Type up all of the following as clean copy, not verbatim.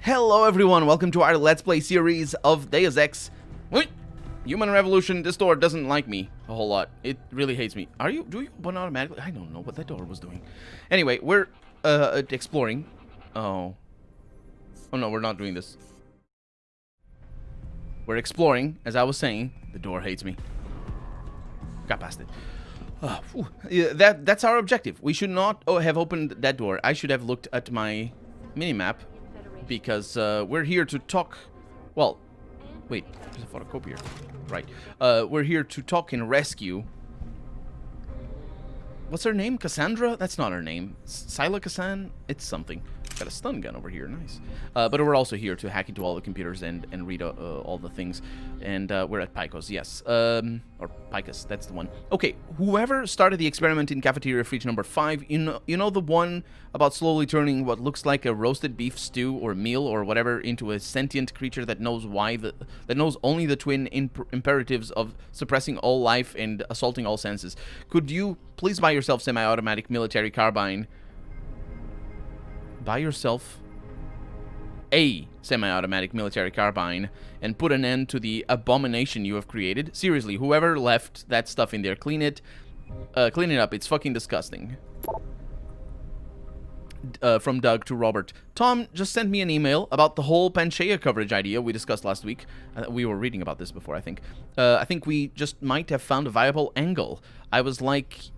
Hello everyone, welcome to our Let's Play series of Deus Ex. Wait! Human Revolution. This door doesn't like me a whole lot. It really hates me. Do you open automatically? I don't know what that door was doing. Anyway, we're exploring. Oh no, we're not doing this. We're exploring, as I was saying. The door hates me. Got past it. Yeah, that's our objective. We should not have opened that door. I should have looked at my minimap, because we're here to talk. Well, wait, there's a photocopier. Right. We're here to talk and rescue. What's her name? Cassandra? That's not her name. Sila Cassan? It's something. Got a stun gun over here. Nice. But we're also here to hack into all the computers and read all the things. And we're at Picos, yes. Or Picos, that's the one. Okay, whoever started the experiment in Cafeteria Fridge number 5, you know the one about slowly turning what looks like a roasted beef stew or meal or whatever into a sentient creature that knows that knows only the twin imperatives of suppressing all life and assaulting all senses. Could you please buy yourself semi-automatic military carbine? Buy yourself a semi-automatic military carbine and put an end to the abomination you have created. Seriously, whoever left that stuff in there, clean it up. It's fucking disgusting. From Doug to Robert. Tom just sent me an email about the whole Panchaea coverage idea we discussed last week. We were reading about this before, I think. I think we just might have found a viable angle. I was like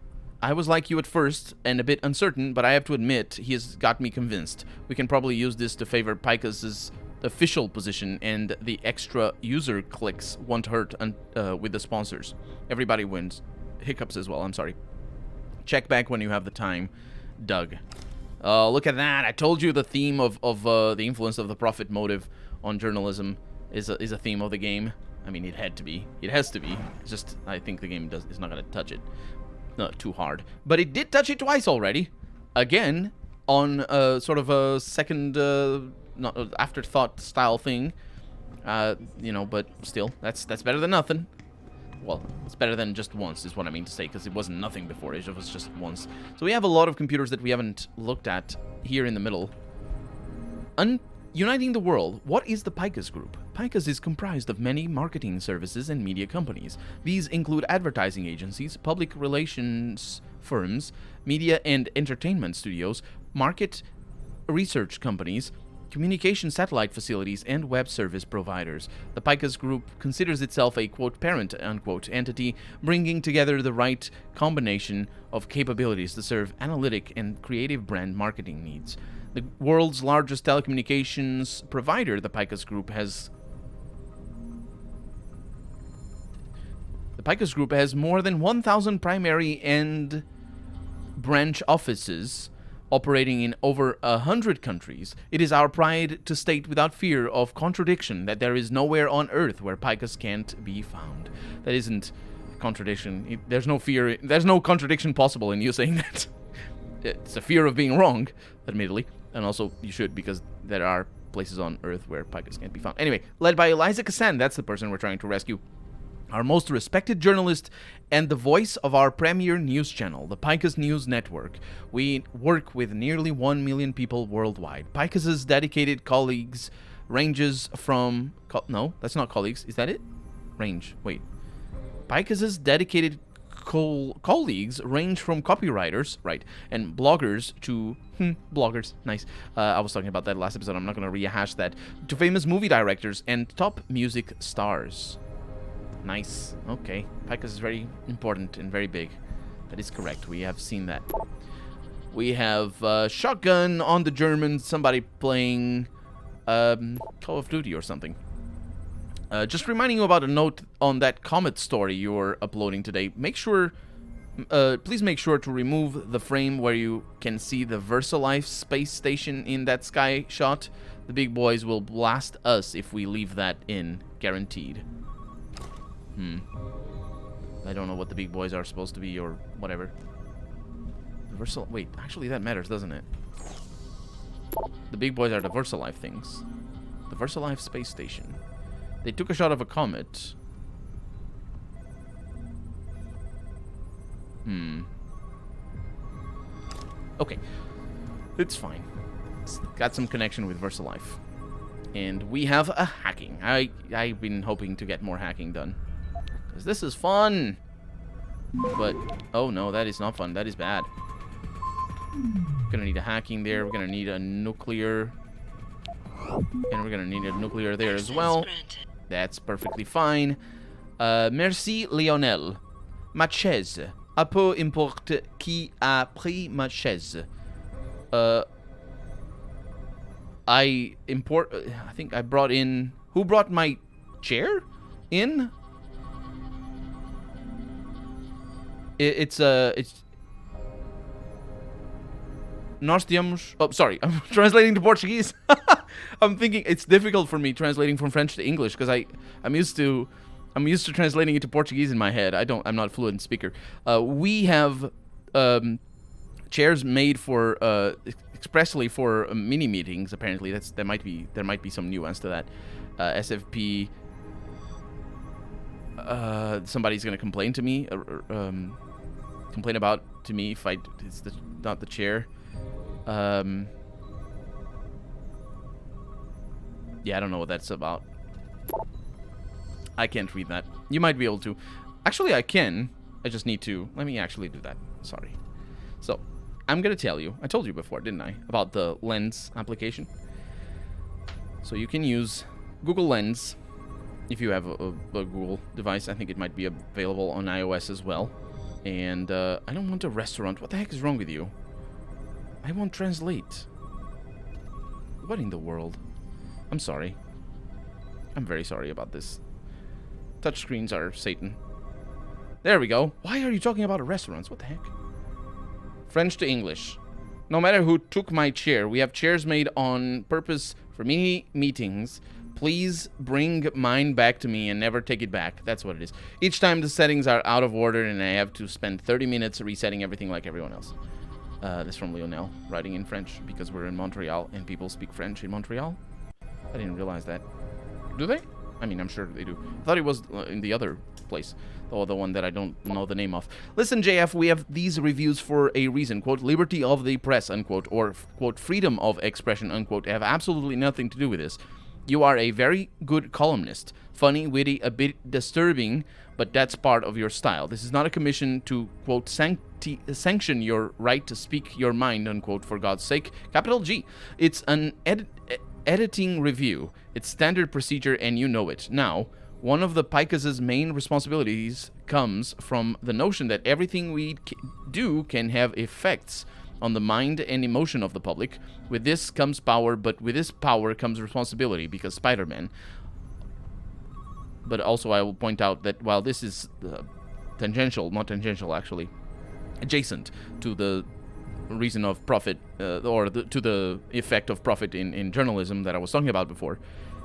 you at first, and a bit uncertain, but I have to admit, he has got me convinced. We can probably use this to favor Picos' official position, and the extra user clicks won't hurt with the sponsors. Everybody wins. Hiccups as well, I'm sorry. Check back when you have the time. Doug. Oh, look at that. I told you the theme of the influence of the profit motive on journalism is a theme of the game. I mean, it had to be. It has to be. It's just, I think the game is not going to touch it. Not too hard. But it did touch it twice already. Again, on sort of a second afterthought style thing. You know, but still, that's better than nothing. Well, it's better than just once, is what I mean to say, because it wasn't nothing before. It was just once. So we have a lot of computers that we haven't looked at here in the middle. Uniting the world. What is the Picos Group? Picos is comprised of many marketing services and media companies. These include advertising agencies, public relations firms, media and entertainment studios, market research companies, communication satellite facilities, and web service providers. The Picos Group considers itself a, quote, parent, unquote, entity, bringing together the right combination of capabilities to serve analytic and creative brand marketing needs. The world's largest telecommunications provider, the Picos Group has more than 1,000 primary and branch offices operating in over 100 countries. It is our pride to state without fear of contradiction that there is nowhere on Earth where Picos can't be found. That isn't a contradiction. There's no contradiction possible in you saying that. It's a fear of being wrong, admittedly. And also, you should, because there are places on Earth where Picos can't be found. Anyway, led by Eliza Cassan, that's the person we're trying to rescue. Our most respected journalist and the voice of our premier news channel, the Picos News Network. We work with nearly 1 million people worldwide. Picos' dedicated colleagues ranges from... no, that's not colleagues. Is that it? Range. Wait. Picos' dedicated colleagues range from copywriters, right, and bloggers to... bloggers. Nice. I was talking about that last episode. I'm not going to rehash that. To famous movie directors and top music stars. Nice. Okay. Picos is very important and very big. That is correct. We have seen that. We have shotgun on the Germans. Somebody playing Call of Duty or something. Just reminding you about a note on that Comet story you're uploading today. Please make sure to remove the frame where you can see the VersaLife space station in that sky shot. The big boys will blast us if we leave that in. Guaranteed. I don't know what the big boys are supposed to be or whatever. Wait, actually that matters, doesn't it? The big boys are the VersaLife things. The VersaLife space station. They took a shot of a comet. Okay. It's fine. It's got some connection with VersaLife. And we have a hacking. I've been hoping to get more hacking done. Because this is fun. But, oh no, that is not fun. That is bad. Gonna need a hacking there. We're gonna need a nuclear. And we're gonna need a nuclear there as well. That's perfectly fine. Merci, Lionel. Ma chaise. À peu importe qui a pris ma chaise. I think I brought in... Who brought my chair in? It's Nós temos... Oh, sorry. I'm translating to Portuguese. I'm thinking it's difficult for me translating from French to English because I'm used to translating it to Portuguese in my head. I'm not a fluent speaker. We have chairs made for expressly for mini meetings. Apparently, there might be some nuance to that. SFP. Somebody's gonna complain to me. Complain about to me if it's not the chair. Yeah, I don't know what that's about. I can't read that. You might be able to. Actually, I can. I just need to. Let me actually do that. Sorry. So, I'm going to tell you. I told you before, didn't I? About the Lens application. So, you can use Google Lens if you have a Google device. I think it might be available on iOS as well. And I don't want a restaurant. What the heck is wrong with you? I won't translate. What in the world? I'm sorry. I'm very sorry about this. Touchscreens are Satan. There we go. Why are you talking about restaurants? What the heck? French to English. No matter who took my chair, we have chairs made on purpose for mini meetings. Please bring mine back to me and never take it back. That's what it is. Each time the settings are out of order and I have to spend 30 minutes resetting everything like everyone else. This is from Lionel, writing in French because we're in Montreal and people speak French in Montreal. I didn't realize that. Do they? I mean, I'm sure they do. I thought it was in the other place, or the one that I don't know the name of. Listen, JF, we have these reviews for a reason. Quote, liberty of the press, unquote, or, quote, freedom of expression, unquote, have absolutely nothing to do with this. You are a very good columnist. Funny, witty, a bit disturbing, but that's part of your style. This is not a commission to, quote, sanction your right to speak your mind, unquote, for God's sake. Capital G. It's an editing review. It's standard procedure and you know it. Now, one of the Picas's main responsibilities comes from the notion that everything we do can have effects on the mind and emotion of the public. With this comes power, but with this power comes responsibility, because Spider-Man. But also I will point out that while this is tangential, not tangential actually, adjacent to the reason of profit, to the effect of profit in journalism that I was talking about before,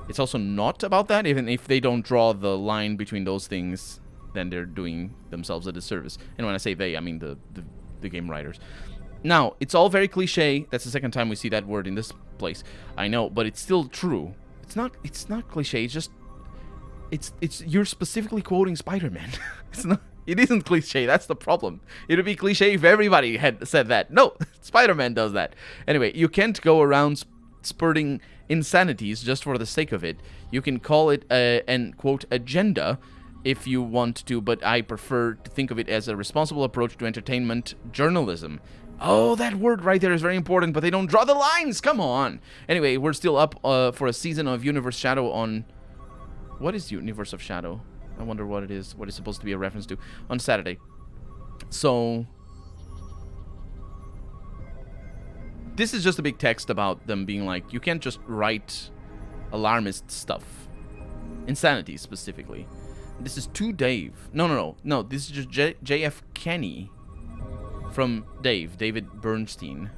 it's also not about that. Even if they don't draw the line between those things, then they're doing themselves a disservice. And when I say they, I mean the game writers. Now, it's all very cliche. That's the second time we see that word in this place. I know, but it's still true. It's not cliche. It's just you're specifically quoting Spider-Man. It isn't cliche. That's the problem. It would be cliche if everybody had said that. No, Spider-Man does that. Anyway, you can't go around spurting insanities just for the sake of it. You can call it an, quote, agenda if you want to, but I prefer to think of it as a responsible approach to entertainment journalism. Oh, that word right there is very important, but they don't draw the lines. Come on. Anyway, we're still up for a season of Universe Shadow on... What is Universe of Shadow? I wonder what it is. What it's supposed to be a reference to. On Saturday. So... This is just a big text about them being like, you can't just write alarmist stuff. Insanity, specifically. This is to Dave. No. This is just JF Kenny. From David Bernstein.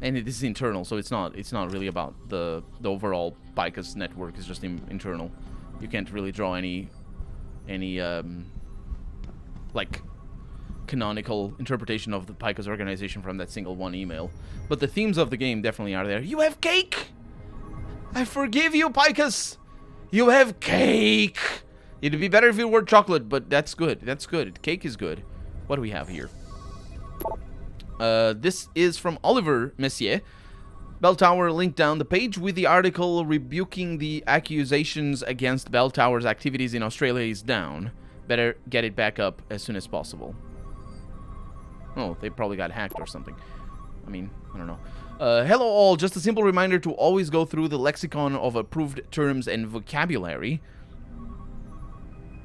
And it is internal, so it's not really about the overall Picas network. It's just internal. You can't really draw any like canonical interpretation of the Picas organization from that single one email. But the themes of the game definitely are there. You have cake! I forgive you, Picas! You have cake! It'd be better if it were chocolate, but that's good. That's good. Cake is good. What do we have here? This is from Oliver Messier. Bell Tower link down the page with the article rebuking the accusations against Bell Tower's activities in Australia is down. Better get it back up as soon as possible. Oh, they probably got hacked or something. I mean, I don't know. Hello all, just a simple reminder to always go through the lexicon of approved terms and vocabulary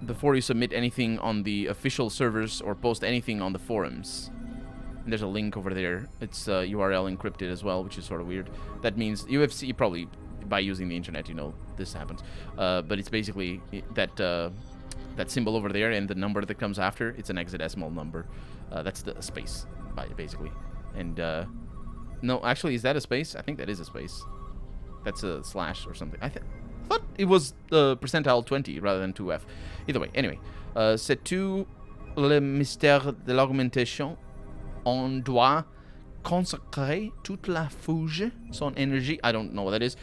before you submit anything on the official servers or post anything on the forums. And there's a link over there. It's URL encrypted as well, which is sort of weird. That means UFC, probably by using the internet, you know this happens. But it's basically that that symbol over there and the number that comes after. It's an hexadecimal number. That's the space, basically. And no, actually, is that a space? I think that is a space. That's a slash or something. I thought it was percentile 20 rather than 2F. Either way, anyway. C'est tout le mystère de l'augmentation. On doit consacrer toute la fougue, son énergie. I don't know what that is.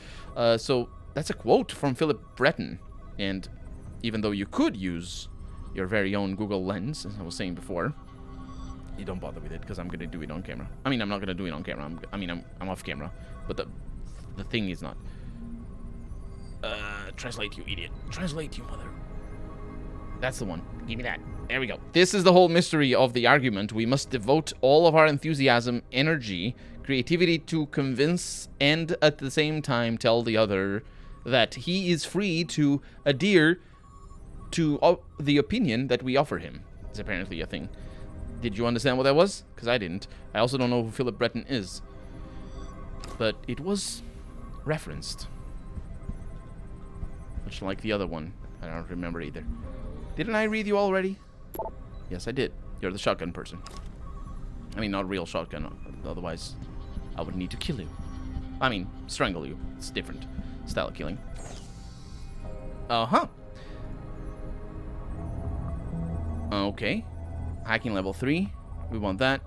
So that's a quote from Philip Breton. And even though you could use your very own Google Lens, as I was saying before, you don't bother with it because I'm going to do it on camera. I mean, I'm not going to do it on camera. I'm off camera. But the thing is not. Translate, you idiot. Translate, you mother. That's the one. Give me that. There we go. This is the whole mystery of the argument. We must devote all of our enthusiasm, energy, creativity to convince and at the same time tell the other that he is free to adhere to the opinion that we offer him. It's apparently a thing. Did you understand what that was? Because I didn't. I also don't know who Philip Breton is. But it was referenced. Much like the other one. I don't remember either. Didn't I read you already? Yes, I did. You're the shotgun person. I mean, not real shotgun. Otherwise, I would need to kill you. I mean, strangle you. It's different style of killing. Uh-huh. Okay. Hacking level 3. We want that.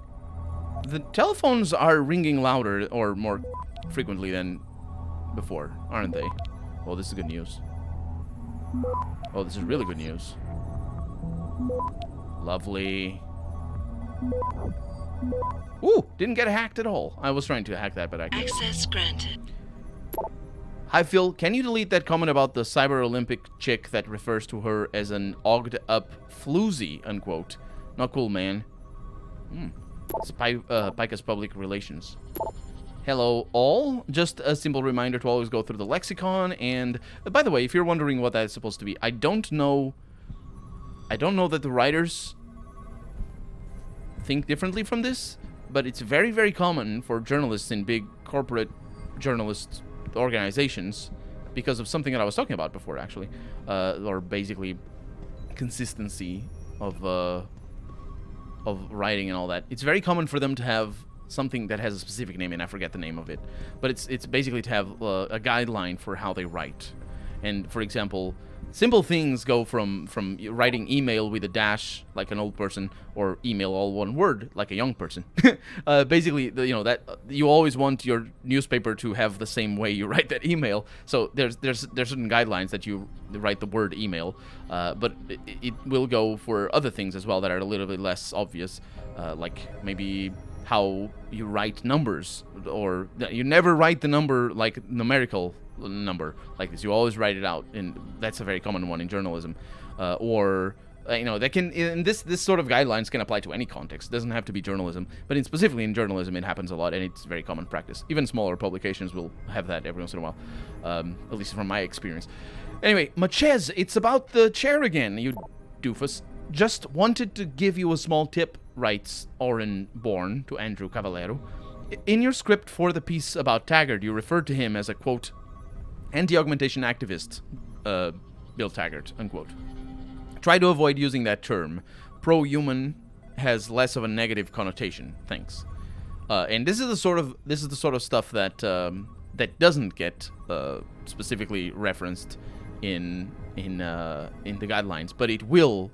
The telephones are ringing louder or more frequently than before, aren't they? Oh, this is good news. Oh, this is really good news. Lovely. Ooh, didn't get hacked at all. I was trying to hack that, but I couldn't. Access granted. Hi, Phil. Can you delete that comment about the Cyber Olympic chick that refers to her as an ogged up floozy, unquote? Not cool, man. It's Pika's public relations. Hello, all. Just a simple reminder to always go through the lexicon. And by the way, if you're wondering what that is supposed to be, I don't know that the writers think differently from this, but it's very, very common for journalists in big corporate journalist organizations because of something that I was talking about before, actually, or basically consistency of writing and all that. It's very common for them to have something that has a specific name, and I forget the name of it, but it's basically to have a guideline for how they write. And for example, simple things go from writing email with a dash like an old person, or email all one word like a young person. Basically, that you always want your newspaper to have the same way you write that email. So there's certain guidelines that you write the word email, but it will go for other things as well that are a little bit less obvious, like maybe how you write numbers, or you never write the number like numerical number like this. You always write it out, and that's a very common one in journalism. That can, in this sort of guidelines can apply to any context. It doesn't have to be journalism, but specifically in journalism, it happens a lot, and it's very common practice. Even smaller publications will have that every once in a while, at least from my experience. Anyway, Machez, it's about the chair again, you doofus. Just wanted to give you a small tip, writes Oren Bourne to Andrew Cavallero. In your script for the piece about Taggart, you referred to him as a, quote, anti-augmentation activist, Bill Taggart, unquote. Try to avoid using that term. Pro-human has less of a negative connotation. Thanks. And this is the sort of stuff that that doesn't get specifically referenced in the guidelines, but it will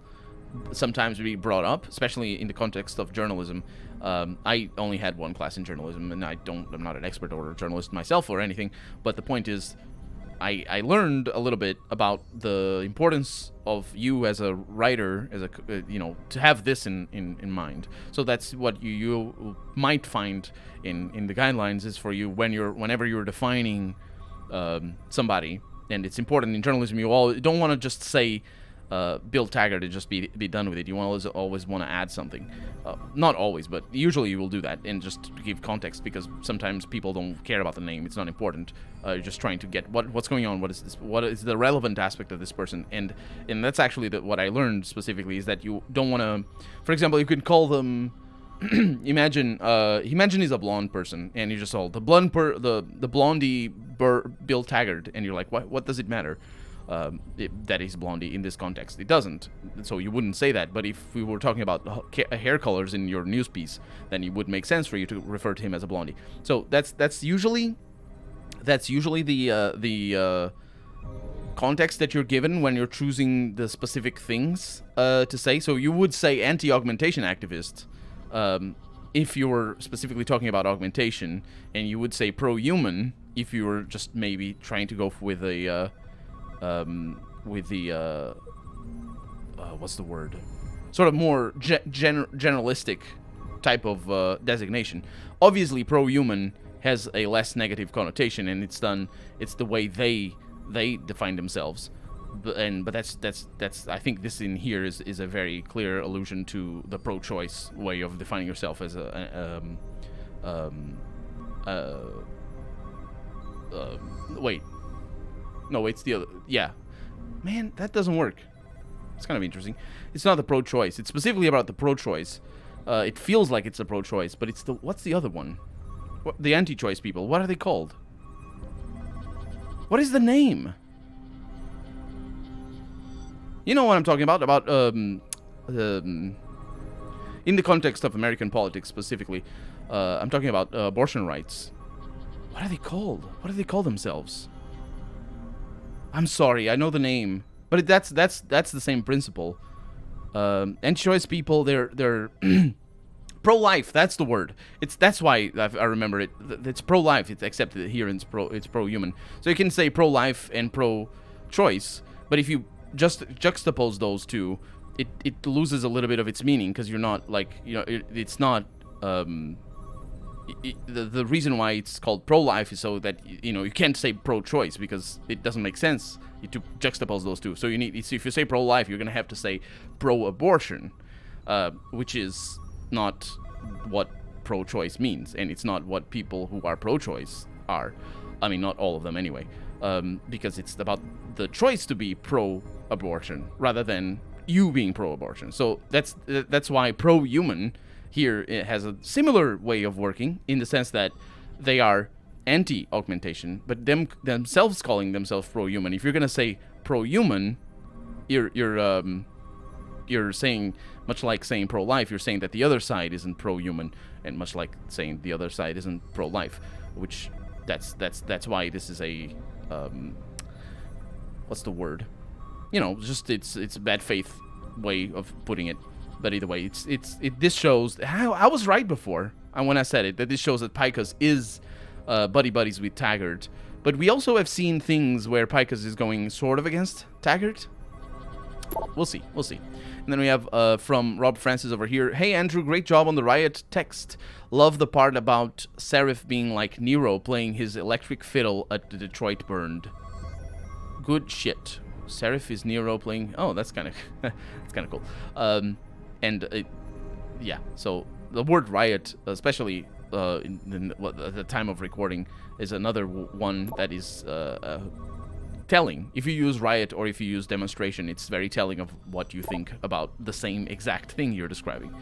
sometimes be brought up, especially in the context of journalism. I only had one class in journalism, and I'm not an expert or a journalist myself or anything, but the point is, I learned a little bit about the importance of you as a writer, as a to have this in mind. So that's what you might find in the guidelines is for you whenever you're defining somebody, and it's important in journalism. You all don't want to just say Bill Taggart and just be done with it. You always want to add something. Not always, but usually you will do that and just give context, because sometimes people don't care about the name. It's not important. You're just trying to get what's going on. What is the relevant aspect of this person? And that's actually what I learned specifically is that you don't want to. For example, you could call them. imagine he's a blonde person, and you just call the blondie Bill Taggart, and you're like, what does it matter? That he's blondie in this context. It doesn't, so you wouldn't say that. But if we were talking about hair colors in your news piece, then it would make sense for you to refer to him as a blondie. So that's usually the context that you're given when you're choosing the specific things to say. So you would say anti-augmentation activist if you were specifically talking about augmentation, and you would say pro-human if you were just maybe trying to go with the what's the word? Sort of more generalistic type of designation. Obviously, pro-human has a less negative connotation, and it's the way they define themselves. But that's I think this in here is a very clear allusion to the pro-choice way of defining yourself as wait. No, it's the other. Yeah. Man, that doesn't work. It's kind of interesting. It's not the pro-choice. It's specifically about the pro-choice. It feels like it's the pro-choice, but it's what's the other one? The anti-choice people. What are they called? What is the name? You know what I'm talking about? In the context of American politics specifically, I'm talking about abortion rights. What are they called? What do they call themselves? I'm sorry, I know the name, but that's the same principle. Anti-choice people, they're pro-life. That's the word. That's why I remember it. It's pro-life. It's accepted here. It's pro-human. So you can say pro-life and pro-choice, but if you just juxtapose those two, it loses a little bit of its meaning, because you're not like it's not. The reason why it's called pro-life is so that you can't say pro-choice, because it doesn't make sense to juxtapose those two. So if you say pro-life, you're gonna have to say pro-abortion, which is not what pro-choice means, and it's not what people who are pro-choice are. I mean, not all of them anyway, because it's about the choice to be pro-abortion rather than you being pro-abortion. So that's why pro-human here it has a similar way of working, in the sense that they are anti-augmentation, but themselves calling themselves pro-human. If you're gonna say pro-human, you're saying, much like saying pro-life, you're saying that the other side isn't pro-human, and much like saying the other side isn't pro-life, which that's why this is a what's the word? Just it's a bad faith way of putting it. But either way, this shows. I was right before when I said it, that this shows that Picus is buddies with Taggart. But we also have seen things where Picus is going sort of against Taggart. We'll see. And then we have from Rob Francis over here. Hey Andrew, great job on the riot text. Love the part about Serif being like Nero playing his electric fiddle at the Detroit burned. Good shit. Serif is Nero playing. Oh, that's kind of cool. Yeah, so the word riot, especially at the time of recording, is another one that is telling. If you use riot or if you use demonstration, it's very telling of what you think about the same exact thing you're describing.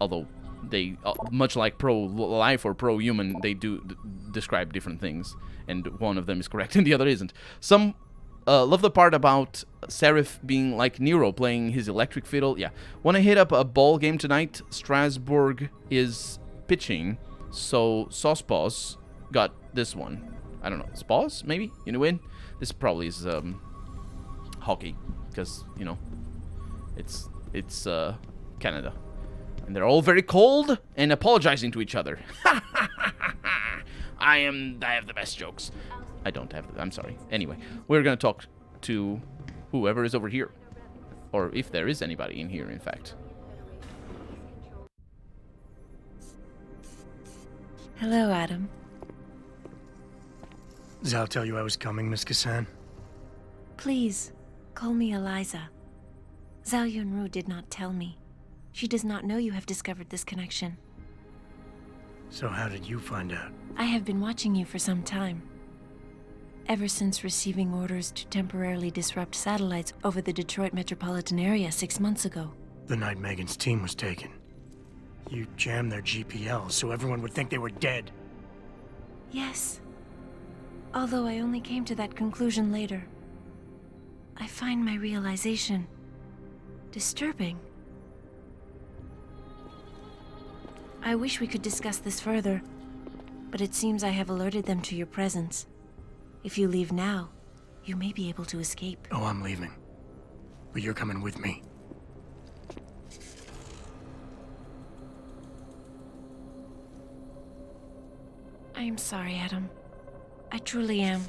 Although they, much like pro-life or pro-human, they do describe different things, and one of them is correct and the other isn't. Some love the part about Serif being like Nero playing his electric fiddle. Yeah. Want to hit up a ball game tonight? Strasbourg is pitching, so Saucepaws got this one. I don't know. Spaws, maybe? You know, win? This probably is hockey, because, it's Canada. And they're all very cold and apologizing to each other. I have the best jokes. I don't have I'm sorry. Anyway, we're gonna talk to whoever is over here. Or if there is anybody in here, in fact. Hello, Adam. Zal tell you I was coming, Miss Cassan? Please, call me Eliza. Zhao Yunru did not tell me. She does not know you have discovered this connection. So how did you find out? I have been watching you for some time. Ever since receiving orders to temporarily disrupt satellites over the Detroit metropolitan area 6 months ago. The night Megan's team was taken. You jammed their GPL so everyone would think they were dead. Yes. Although I only came to that conclusion later. I find my realization disturbing. I wish we could discuss this further, but it seems I have alerted them to your presence. If you leave now, you may be able to escape. Oh, I'm leaving. But you're coming with me. I am sorry, Adam. I truly am.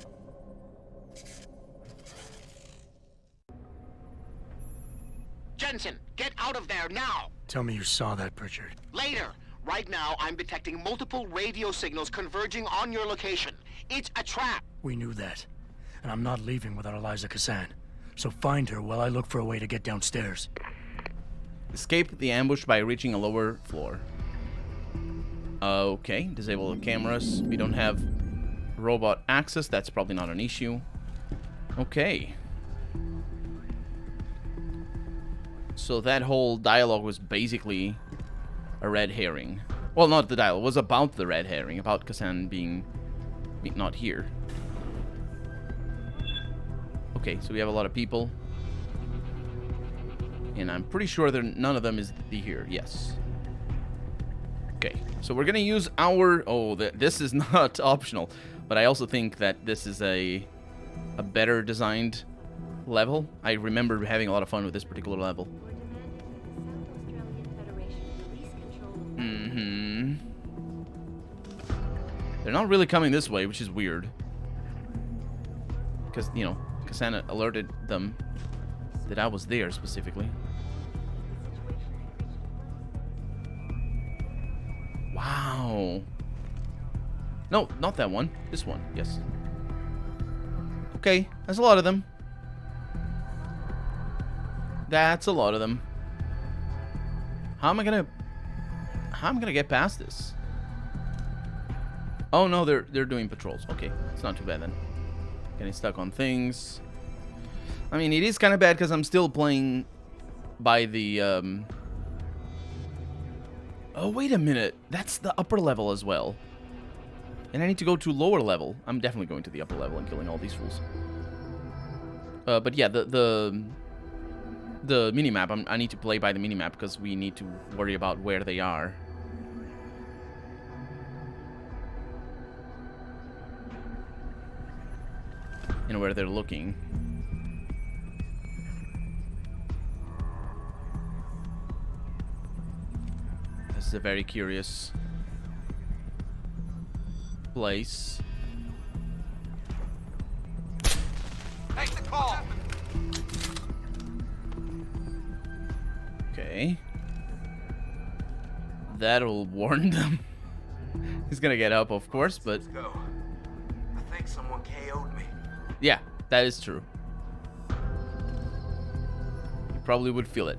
Jensen, get out of there now! Tell me you saw that, Pritchard. Later! Right now, I'm detecting multiple radio signals converging on your location. It's a trap! We knew that. And I'm not leaving without Eliza Cassan. So find her while I look for a way to get downstairs. Escape the ambush by reaching a lower floor. Okay, disable the cameras. We don't have robot access. That's probably not an issue. Okay. So that whole dialogue was basically a red herring. Well, not the dialogue. It was about the red herring. About Cassan being not here. Okay, so we have a lot of people. And I'm pretty sure none of them is here. Yes. Okay, so we're gonna use our... Oh, this is not optional. But I also think that this is a better designed level. I remember having a lot of fun with this particular level. They're not really coming this way, which is weird. Because, you know, Cassan alerted them that I was there specifically. Wow. No, not that one. This one, yes. Okay, that's a lot of them. That's a lot of them. How am I gonna get past this? Oh no, they're doing patrols. Okay, it's not too bad then. Getting stuck on things. I mean, it is kind of bad because I'm still playing by the Oh, wait a minute. That's the upper level as well. And I need to go to lower level. I'm definitely going to the upper level and killing all these fools. But yeah, the minimap, I need to play by the minimap because we need to worry about where they are. And where they're looking. This is a very curious place. Take the call! Okay. That'll warn them. He's gonna get up, of course, but... Let's go. I think someone KO'd me. Yeah, that is true. You probably would feel it.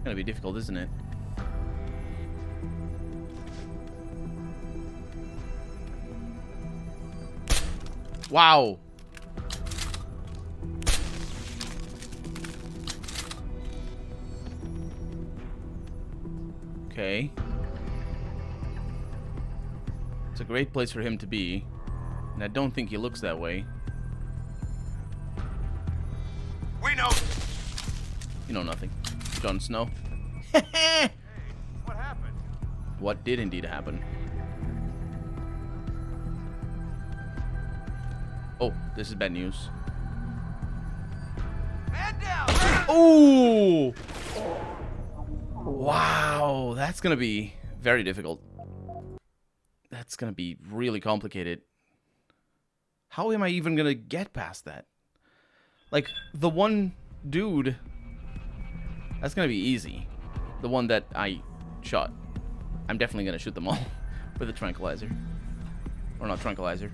Gonna be difficult, isn't it? Wow. Okay. It's a great place for him to be, and I don't think he looks that way. We know. You know nothing. Jon Snow. Hey, what happened? What did indeed happen? Oh, this is bad news. Ooh! Wow, that's gonna be very difficult. That's gonna be really complicated. How am I even gonna get past that? Like, the one dude... That's gonna be easy. The one that I shot. I'm definitely gonna shoot them all with a tranquilizer. Or not tranquilizer.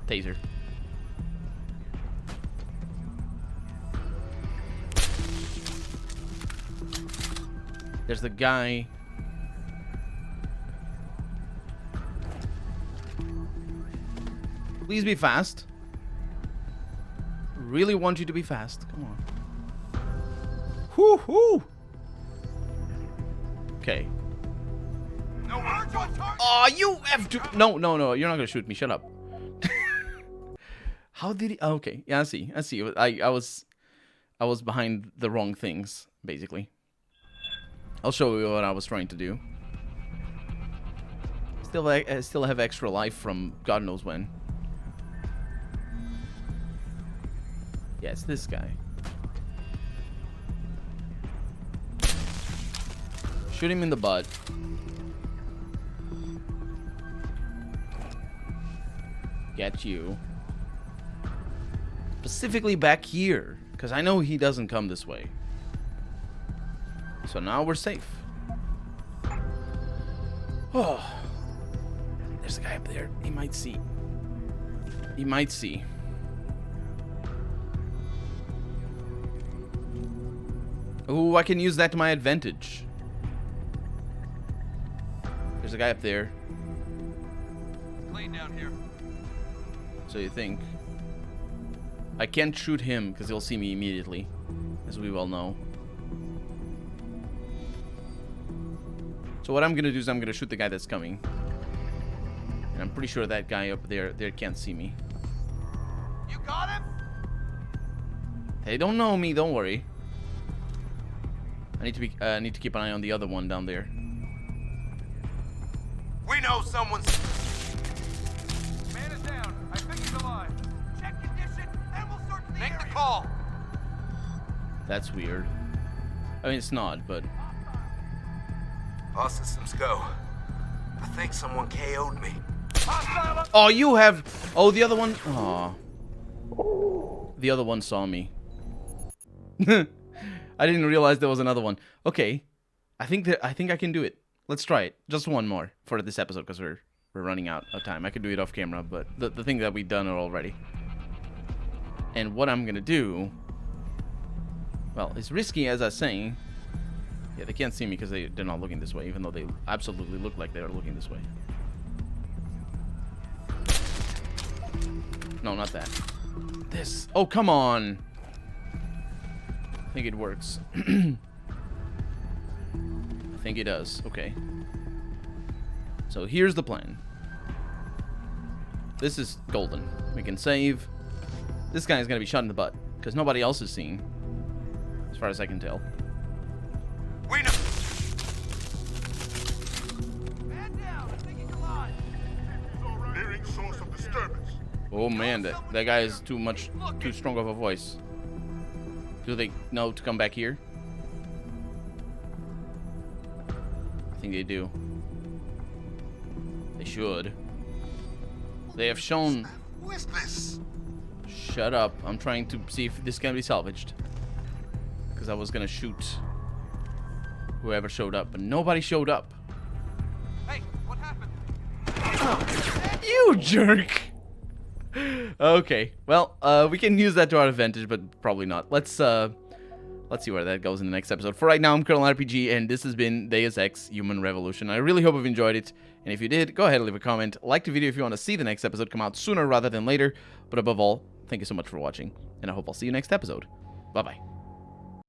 Taser. There's the guy. Please be fast. Really want you to be fast. Come on. Whoo-hoo! Okay. Oh, you have to... No, you're not gonna shoot me. Shut up. How did he... Oh, okay, yeah, I see. I was behind the wrong things, basically. I'll show you what I was trying to do. Still have extra life from God knows when. Yeah, it's this guy. Shoot him in the butt. Get you. Specifically back here, because I know he doesn't come this way. So now we're safe. Oh. There's a guy up there. He might see. He might see. Ooh, I can use that to my advantage. There's a guy up there. Clean down here. So you think. I can't shoot him because he'll see me immediately, as we well know. So what I'm gonna do is I'm gonna shoot the guy that's coming. And I'm pretty sure that guy up there can't see me. You got him? They don't know me, don't worry. I need to keep an eye on the other one down there. We know someone's... Man is down. I think he's alive. Check condition, and we'll search the area. Make the call. That's weird. I mean, it's not, but... All systems go. I think someone KO'd me. Oh, you have... Oh, the other one... Aw. The other one saw me. I didn't realize there was another one. Okay. I think I can do it. Let's try it. Just one more for this episode, because we're running out of time. I could do it off camera, but the thing that we've done already. And what I'm gonna do... Well, it's risky, as I was saying. Yeah, they can't see me because they're not looking this way, even though they absolutely look like they're looking this way. No, not that. This. Oh, come on. I think it works. I think it does. Okay. So here's the plan. This is golden. We can save. This guy is going to be shot in the butt because nobody else is seeing, as far as I can tell. We know. Man down. I think he's alive. Nearing source of disturbance. Oh man, that guy is too strong of a voice. Do they know to come back here? I think they do. They should. They have shown... Who is this? Shut up. I'm trying to see if this can be salvaged. Because I was gonna shoot whoever showed up, but nobody showed up. Hey, what happened? You jerk! Okay, well, we can use that to our advantage, but probably not. Let's see where that goes in the next episode. For right now, I'm Colonel RPG, and this has been Deus Ex Human Revolution. I really hope you've enjoyed it, and if you did, go ahead and leave a comment. Like the video if you want to see the next episode come out sooner rather than later, but above all, thank you so much for watching, and I hope I'll see you next episode. Bye-bye.